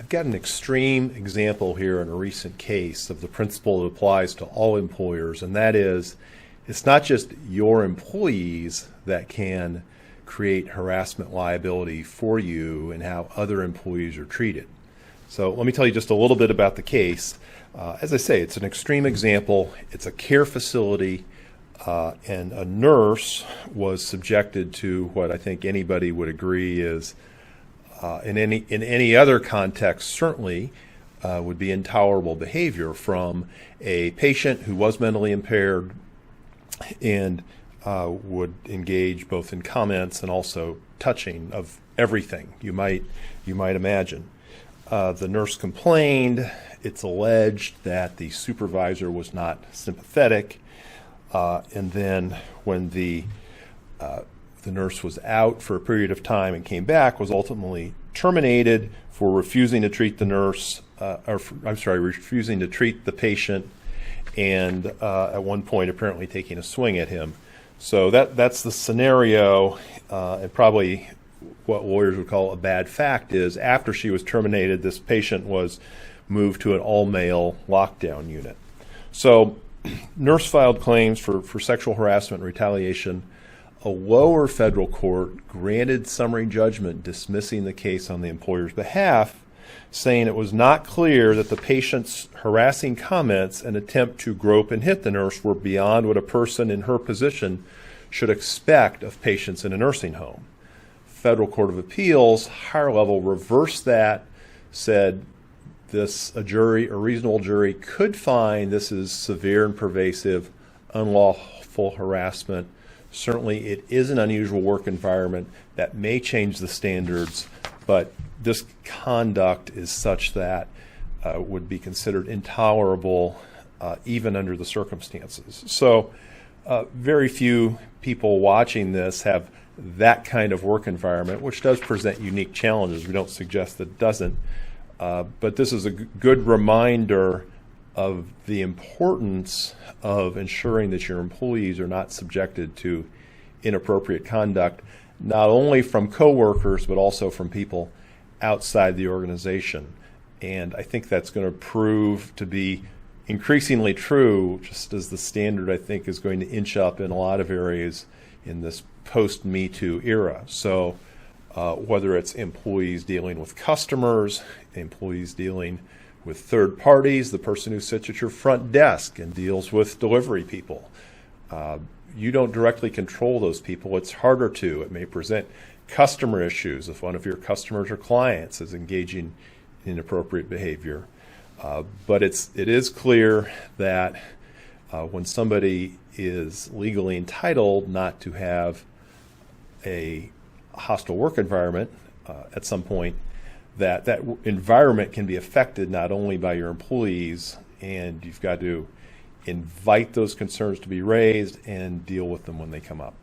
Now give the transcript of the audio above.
we've got an extreme example here in a recent case of the principle that applies to all employers, and that is it's not just your employees that can create harassment liability for you and how other employees are treated. So let me tell you just a little bit about the case. As I say, it's an extreme example. It's a care facility, and a nurse was subjected to what I think anybody would agree is, in any other context, certainly would be intolerable behavior from a patient who was mentally impaired and would engage both in comments and also touching of everything you might imagine. The nurse complained. It's alleged that the supervisor was not sympathetic, and then when the nurse was out for a period of time and came back, was ultimately terminated for refusing to treat the nurse, refusing to treat the patient, and at one point apparently taking a swing at him. So that's the scenario, and probably what lawyers would call a bad fact is after she was terminated, this patient was moved to an all-male lockdown unit. So nurse filed claims for sexual harassment and retaliation. A lower federal court granted summary judgment dismissing the case on the employer's behalf, saying it was not clear that the patient's harassing comments and attempt to grope and hit the nurse were beyond what a person in her position should expect of patients in a nursing home. Federal Court of Appeals, higher level, reversed that, said a reasonable jury could find this is severe and pervasive, unlawful harassment. Certainly it is an unusual work environment that may change the standards, but this conduct is such that would be considered intolerable even under the circumstances. So very few people watching this have that kind of work environment, which does present unique challenges. We don't suggest that it doesn't. But this is a good reminder of the importance of ensuring that your employees are not subjected to inappropriate conduct, not only from coworkers, but also from people outside the organization. And I think that's going to prove to be increasingly true, just as the standard, I think, is going to inch up in a lot of areas in this post-Me Too era. So whether it's employees dealing with customers, employees dealing with third parties, the person who sits at your front desk and deals with delivery people. You don't directly control those people. It's harder to. It may present customer issues if one of your customers or clients is engaging in inappropriate behavior. But it is clear that when somebody is legally entitled not to have a hostile work environment at some point, that environment can be affected not only by your employees, and you've got to invite those concerns to be raised and deal with them when they come up.